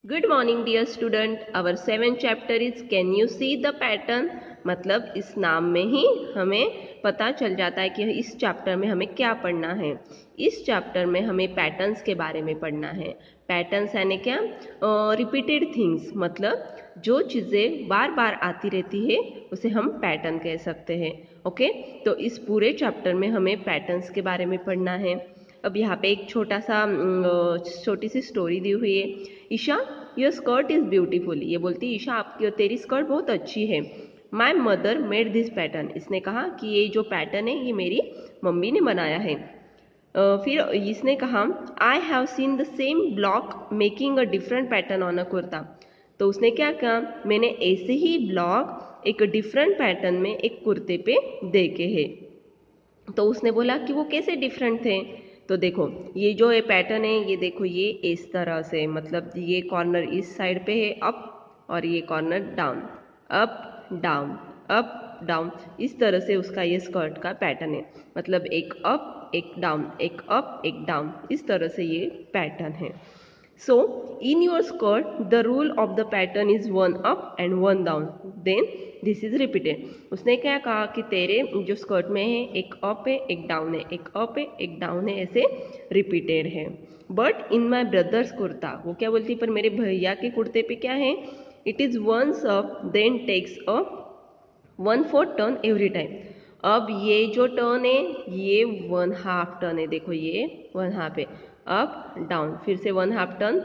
Good morning dear student. Our 7th chapter is can you see the pattern. मतलब इस नाम में ही हमें पता चल जाता है कि इस चैप्टर में हमें क्या पढ़ना है। इस चैप्टर में हमें पैटर्न्स के बारे में पढ़ना है। पैटर्न्स यानी क्या? रिपीटेड थिंग्स, मतलब जो चीज़ें बार बार आती रहती है उसे हम पैटर्न कह सकते हैं। ओके, तो इस पूरे चैप्टर में हमें पैटर्न्स के बारे में पढ़ना है। अब यहाँ पे एक छोटी सी स्टोरी दी हुई है। Isha, your skirt is beautiful. ये बोलती है, ईशा आपकी तेरी स्कर्ट बहुत अच्छी है। My mother made this pattern. इसने कहा कि ये जो पैटर्न है ये मेरी मम्मी ने बनाया है। फिर इसने कहा, I have seen the same block making a different pattern on a kurta. तो उसने क्या कहा, मैंने ऐसे ही ब्लॉक एक डिफरेंट पैटर्न में एक कुर्ते पे देखे हैं। तो उसने बोला कि वो कैसे डिफरेंट थे। तो देखो, ये जो ये पैटर्न है, ये देखो, ये इस तरह से, मतलब ये कॉर्नर इस साइड पे है अप, और ये corner down, up down, up down. इस तरह से उसका ये स्कर्ट का पैटर्न है। मतलब एक अप एक डाउन, एक अप एक डाउन, इस तरह से ये पैटर्न है। So, in your skirt, the rule of the pattern is one up and one down. Then this is repeated. उसने क्या कहा कि तेरे जो स्कर्ट में है एक अप है एक डाउन है, एक अप है एक डाउन है, ऐसे रिपीटेड है। But in my brothers kurta, वो क्या बोलती है, पर मेरे भैया के कुर्ते पे क्या है, it is once up then takes up 1/4 turn every time. अब ये जो टर्न है ये 1/2 टर्न है। देखो ये 1/2 है, अप डाउन, फिर से 1/2 टर्न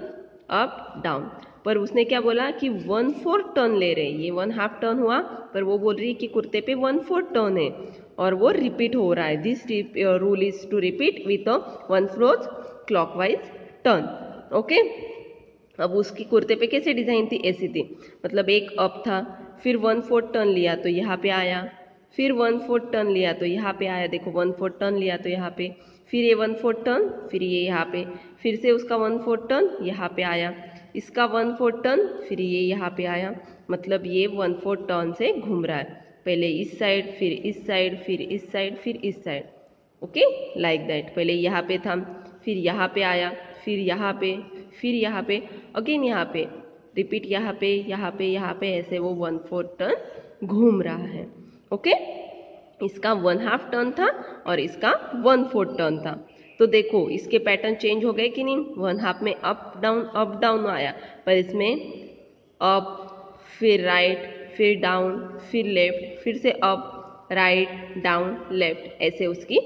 अप डाउन। पर उसने क्या बोला कि 1/4 टर्न ले रहे, ये 1/2 टर्न हुआ, पर वो बोल रही है कि कुर्ते पे 1/4 टर्न है और वो रिपीट हो रहा है। This rule is to repeat with a 1/4 clockwise turn. Okay, अब उसकी कुर्ते पे कैसे डिजाइन थी, ऐसी थी। मतलब एक अप था, फिर 1/4 टर्न लिया तो यहाँ पे आया, फिर 1/4 टर्न लिया तो यहाँ पे आया। देखो 1/4 टर्न लिया तो यहाँ पे, फिर ये 1/4 टर्न, फिर ये यहाँ पे, फिर से उसका 1/4 टर्न यहाँ पे आया, इसका 1/4 टर्न, फिर ये यहाँ पे आया। मतलब ये 1/4 टर्न से घूम रहा है, पहले इस साइड, फिर इस साइड, फिर इस साइड, फिर इस साइड। Okay, like that. पहले यहाँ पे था, फिर यहाँ पे आया, फिर यहाँ पे, फिर यहाँ पे, अगेन यहाँ पे, रिपीट यहाँ पे, यहाँ पे, यहाँ पे, ऐसे वो 1/4 टर्न घूम रहा है। ओके, इसका 1/2 टर्न था और इसका 1/4 टर्न था। तो देखो इसके पैटर्न चेंज हो गए कि नहीं। 1/2 में अप डाउन आया, पर इसमें अप, फिर राइट, फिर डाउन, फिर लेफ्ट, फिर से अप राइट डाउन लेफ्ट, ऐसे उसकी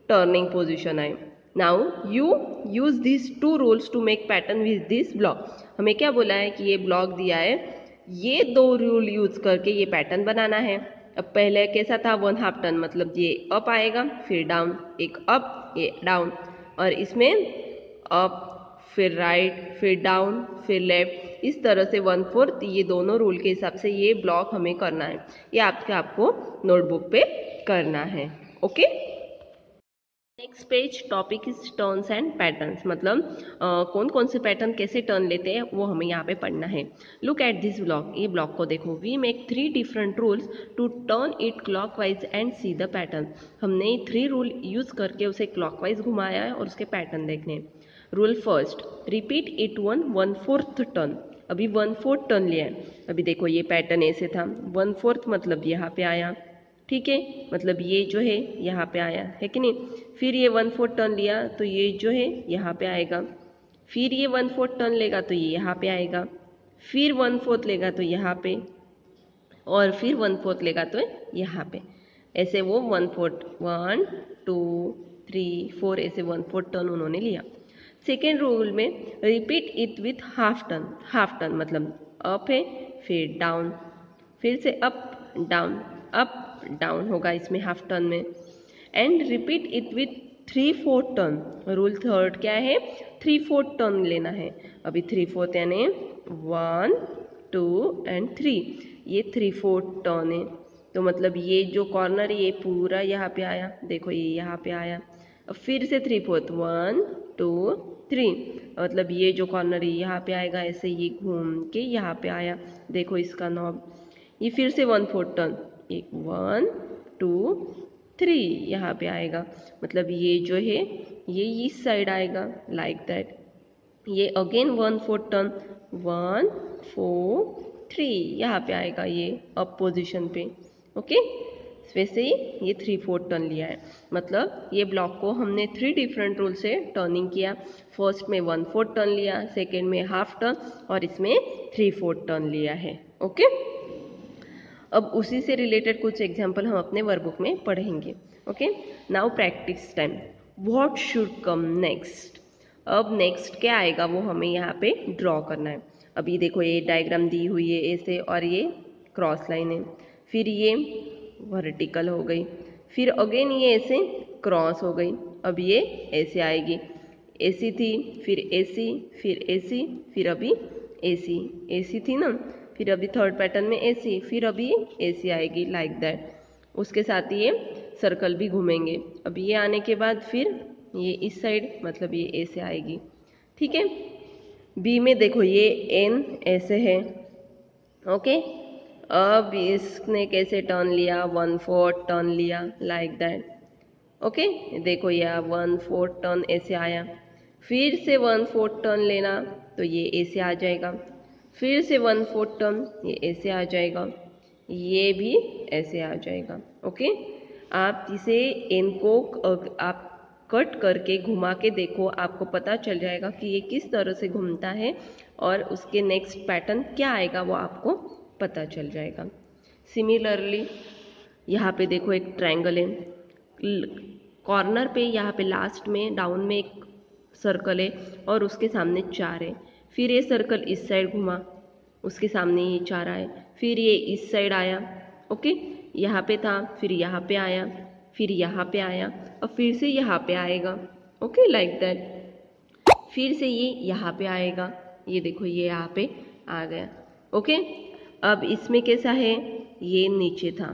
टर्निंग पोजिशन आए। Now you use this 2 rules to make pattern with this block. हमें क्या बोला है कि ये ब्लॉक दिया है, ये 2 रूल यूज करके ये पैटर्न बनाना है। अब पहले कैसा था, 1/2 टर्न, मतलब ये अप आएगा फिर डाउन, एक अप ये डाउन, और इसमें अप फिर राइट फिर डाउन फिर लेफ्ट, इस तरह से 1/4, ये दोनों रूल के हिसाब से ये ब्लॉक हमें करना है। ये आपको नोटबुक पे करना है। Okay, next page topic is turns and patterns. मतलब कौन कौन से पैटर्न कैसे टर्न लेते हैं वो हमें यहाँ पे पढ़ना है। लुक एट दिस ब्लॉक, ये ब्लॉक को देखो। We make 3 different rules to turn it clockwise and see the pattern. हमने 3 रूल यूज करके उसे क्लॉकवाइज घुमाया है और उसके पैटर्न देखने। Rule first, repeat it 1/4 turn. अभी 1/4 टर्न लिया है। अभी देखो ये पैटर्न ऐसे था, 1/4 मतलब यहाँ पे आया, ठीक है, मतलब ये जो है यहाँ पे आया है कि नहीं। फिर ये 1/4 टर्न लिया तो ये जो है यहाँ पे आएगा, फिर ये 1/4 टर्न लेगा तो ये यहाँ पे आएगा, फिर 1/4 लेगा तो यहाँ पे, और फिर 1/4 लेगा तो यहाँ पे। ऐसे वो 1/4, 1 2 3 4, ऐसे 1/4 टर्न उन्होंने लिया। सेकेंड रूल में repeat it with half turn. Half turn मतलब अप है फिर डाउन, फिर से अप डाउन होगा इसमें हाफ टर्न में। And repeat it with 3/4 turn. Rule third क्या है, 3/4 टर्न लेना है। अभी 3/4 यानी 1 2 एंड 3, ये 3/4 टर्न है। तो मतलब ये जो कॉर्नर है ये पूरा यहाँ पे आया, देखो ये यहाँ पे आया। अब फिर से 3/4, 1 2 3, मतलब ये जो कॉर्नर है यहाँ पे आएगा, ऐसे ये घूम के यहाँ पे आया, देखो इसका नॉब। ये फिर से 1/4 टर्न, एक 1 2 3 यहाँ पे आएगा, मतलब ये जो है ये इस साइड आएगा, लाइक दैट। ये अगेन 1/4 टर्न, 1 4 3 यहाँ पे आएगा ये अप पोजिशन पे। ओके, वैसे ही ये 3/4 टर्न लिया है, मतलब ये ब्लॉक को हमने 3 डिफरेंट रूल से टर्निंग किया। फर्स्ट में 1/4 टर्न लिया, सेकेंड में हाफ टर्न और इसमें 3/4 टर्न लिया है। ओके, अब उसी से रिलेटेड कुछ एग्जाम्पल हम अपने वर्कबुक में पढ़ेंगे। Okay, now practice time. What should come next. अब नेक्स्ट क्या आएगा वो हमें यहाँ पे ड्रॉ करना है। अभी देखो ये डायग्राम दी हुई है ऐसे और ये क्रॉस लाइन है, फिर ये वर्टिकल हो गई, फिर अगेन ये ऐसे क्रॉस हो गई, अब ये ऐसे आएगी, ऐसी थी, फिर ऐसी, फिर ऐसी, फिर अभी ऐसी, ऐसी थी ना, फिर अभी थर्ड पैटर्न में ऐसी, फिर अभी ऐसी आएगी लाइक दैट। उसके साथ ये सर्कल भी घूमेंगे। अब ये आने के बाद फिर ये इस साइड, मतलब ये ऐसे आएगी। ठीक है, बी में देखो ये एन ऐसे है। ओके, अब इसने कैसे टर्न लिया, 1/4 टर्न लिया लाइक दैट। ओके, देखो ये 1/4 टर्न ऐसे आया, फिर से 1/4 टर्न लेना तो ये ऐसे आ जाएगा, फिर से 1/4 टर्न ये ऐसे आ जाएगा, ये भी ऐसे आ जाएगा। ओके, आप इसे एन को आप कट करके घुमा के देखो, आपको पता चल जाएगा कि ये किस तरह से घूमता है और उसके नेक्स्ट पैटर्न क्या आएगा वो आपको पता चल जाएगा। सिमिलरली यहाँ पे देखो एक ट्रायंगल है, कॉर्नर पे यहाँ पे लास्ट में डाउन में एक सर्कल है और उसके सामने 4 है, फिर ये सर्कल इस साइड घुमा, उसके सामने ये 4 आए, फिर ये इस साइड आया। ओके, यहाँ पे था, फिर यहाँ पे आया, फिर यहाँ पे आया और फिर से यहाँ पे आएगा। Okay, like that. फिर से ये यहाँ पे आएगा, ये देखो ये यहाँ पे आ गया। ओके, अब इसमें कैसा है, ये नीचे था,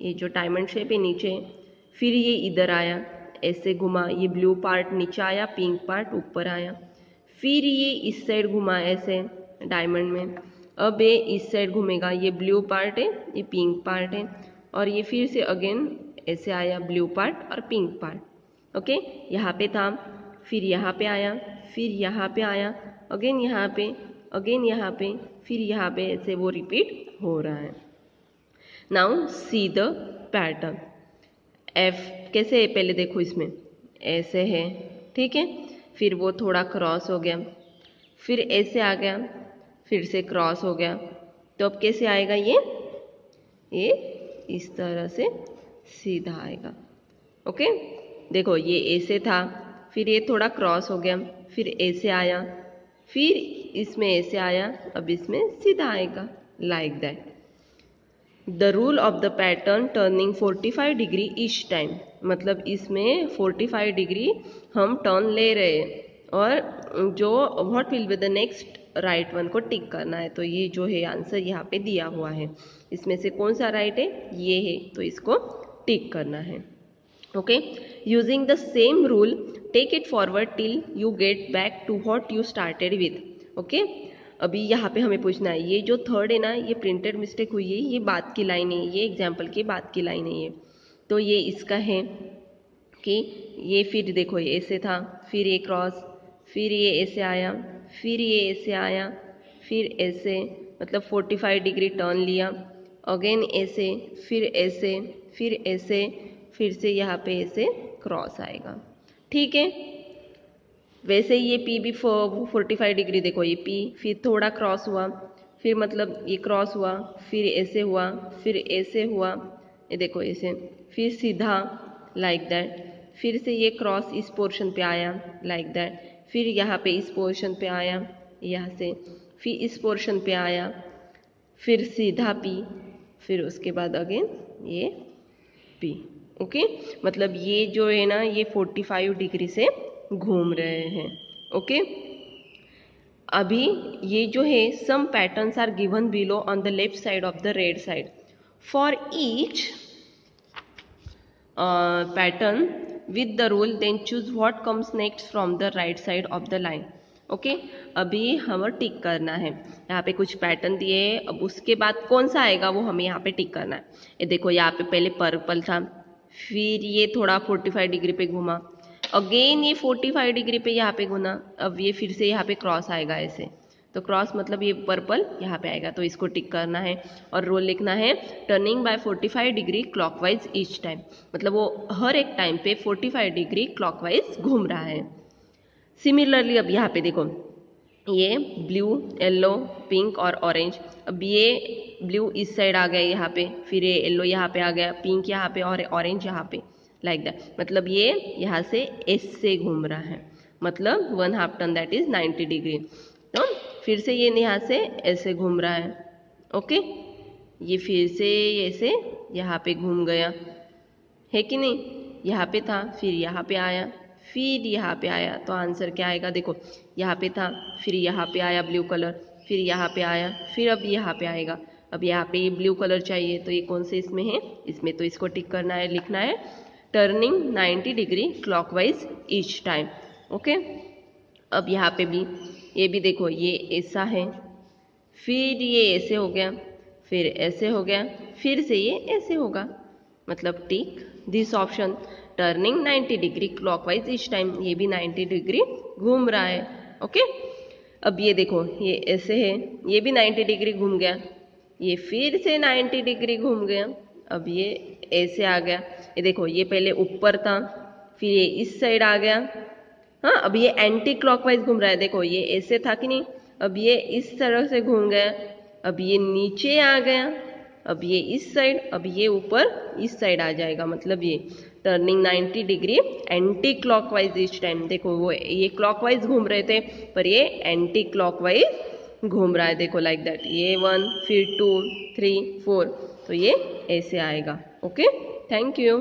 ये जो डायमंड शेप है नीचे, फिर ये इधर आया, ऐसे घुमा, ये ब्लू पार्ट नीचे आया, पिंक पार्ट ऊपर आया, फिर ये इस साइड घुमा ऐसे डायमंड में, अब ये इस साइड घूमेगा, ये ब्लू पार्ट है, ये पिंक पार्ट है, और ये फिर से अगेन ऐसे आया, ब्लू पार्ट और पिंक पार्ट। ओके, यहाँ पे था, फिर यहाँ पे आया, फिर यहाँ पे आया, अगेन यहाँ पे, अगेन यहाँ पे, फिर यहाँ पे, ऐसे वो रिपीट हो रहा है। Now see the pattern. F कैसे है, पहले देखो इसमें ऐसे है, ठीक है, फिर वो थोड़ा क्रॉस हो गया, फिर ऐसे आ गया, फिर से क्रॉस हो गया, तो अब कैसे आएगा ये इस तरह से सीधा आएगा। ओके, देखो ये ऐसे था, फिर ये थोड़ा क्रॉस हो गया, फिर ऐसे आया, फिर इसमें ऐसे आया, अब इसमें सीधा आएगा like that. The rule of the pattern turning 45 degree each time, मतलब इसमें 45 डिग्री हम टर्न ले रहे हैं और जो what will be the next right one को टिक करना है। तो ये जो है आंसर यहाँ पे दिया हुआ है, इसमें से कौन सा राइट है, ये है, तो इसको टिक करना है। Okay, using the same rule take it forward till you get back to what you started with. Okay, अभी यहाँ पे हमें पूछना है, ये जो थर्ड है ना, ये प्रिंटेड मिस्टेक हुई है, ये बाद की लाइन है, ये एग्जाम्पल के बाद की लाइन है ये, तो ये इसका है कि ये फिर देखो ये ऐसे था, फिर ये क्रॉस, फिर ये ऐसे आया, फिर ये ऐसे आया, फिर ऐसे, मतलब 45 डिग्री टर्न लिया, अगेन ऐसे, फिर ऐसे, फिर ऐसे, फिर से यहाँ पे ऐसे क्रॉस आएगा। ठीक है, वैसे ये पी भी 45 डिग्री, देखो ये पी, फिर थोड़ा क्रॉस हुआ, फिर मतलब ये क्रॉस हुआ, फिर ऐसे हुआ, फिर ऐसे हुआ, ये देखो ऐसे, फिर सीधा लाइक दैट, फिर से ये क्रॉस इस पोर्शन पे आया लाइक दैट, फिर यहाँ पे इस पोर्शन पे आया यहाँ से, फिर इस पोर्शन पे आया, फिर सीधा पी, फिर उसके बाद अगेन ये पी। ओके, मतलब ये जो है ना, ये 45 डिग्री से घूम रहे हैं। ओके, अभी ये जो है some patterns are given below on the left side of the red side. For each pattern with the rule then choose what comes next from the right side of the line। Okay, अभी हमें टिक करना है, यहाँ पे कुछ pattern दिए हैं, अब उसके बाद कौन सा आएगा वो हमें यहाँ पे टिक करना है। ये देखो यहाँ पे पहले पर्पल था, फिर ये थोड़ा 45 डिग्री पे घूमा, अगेन ये 45 डिग्री पे यहाँ पे घूमा, अब ये फिर से यहाँ पे क्रॉस आएगा ऐसे, तो क्रॉस मतलब ये पर्पल यहाँ पे आएगा, तो इसको टिक करना है और रोल लिखना है turning by 45 degree clockwise each time, मतलब वो हर एक टाइम पे 45 डिग्री क्लॉकवाइज घूम रहा है। सिमिलरली अब यहाँ पे देखो, ये ब्लू, येलो, पिंक और ऑरेंज, अब ये ब्लू इस साइड आ गया यहाँ पे, फिर ये येलो यहाँ पे आ गया, पिंक यहाँ पे और ऑरेंज यहाँ पे, लाइक दैट, मतलब ये यहाँ से एस से घूम रहा है, मतलब 1/2 टर्न दैट इज 90 डिग्री। तो फिर से ये यहाँ से ऐसे घूम रहा है, ओके, ये फिर से ऐसे यहाँ पे घूम गया है कि नहीं, यहाँ पे था फिर यहाँ पे आया फिर यहाँ पे आया, तो आंसर क्या आएगा, देखो यहाँ पे था फिर यहाँ पे आया ब्लू कलर, फिर यहाँ पे आया, फिर अब यहाँ पे आएगा, अब यहाँ पे ये ब्लू कलर चाहिए, तो ये कौन से इसमें है, इसमें, तो इसको टिक करना है, लिखना है turning 90 degree clockwise each time, okay. अब यहाँ पे भी, ये भी देखो ये ऐसा है, फिर ये ऐसे हो गया, फिर ऐसे हो गया, फिर से ये ऐसे होगा, मतलब tick this option turning 90 degree clockwise each time, ये भी 90 डिग्री घूम रहा है, ओके। अब ये देखो ये ऐसे है, ये भी 90 डिग्री घूम गया, ये फिर से 90 डिग्री घूम गया, अब ये ऐसे आ गया, ये देखो ये पहले ऊपर था, फिर ये इस साइड आ गया, हाँ, अब ये एंटी क्लॉकवाइज घूम रहा है, देखो ये ऐसे था कि नहीं, अब ये इस तरह से घूम गया, अब ये नीचे आ गया, अब ये इस साइड, अब ये ऊपर इस साइड आ जाएगा, मतलब ये turning 90 degree anti clockwise each time, देखो वो ये क्लॉकवाइज घूम रहे थे पर ये एंटी क्लॉकवाइज घूम रहा है, देखो लाइक दैट, ये 1 फिर 2 3 4, तो ये ऐसे आएगा, ओके। Thank you.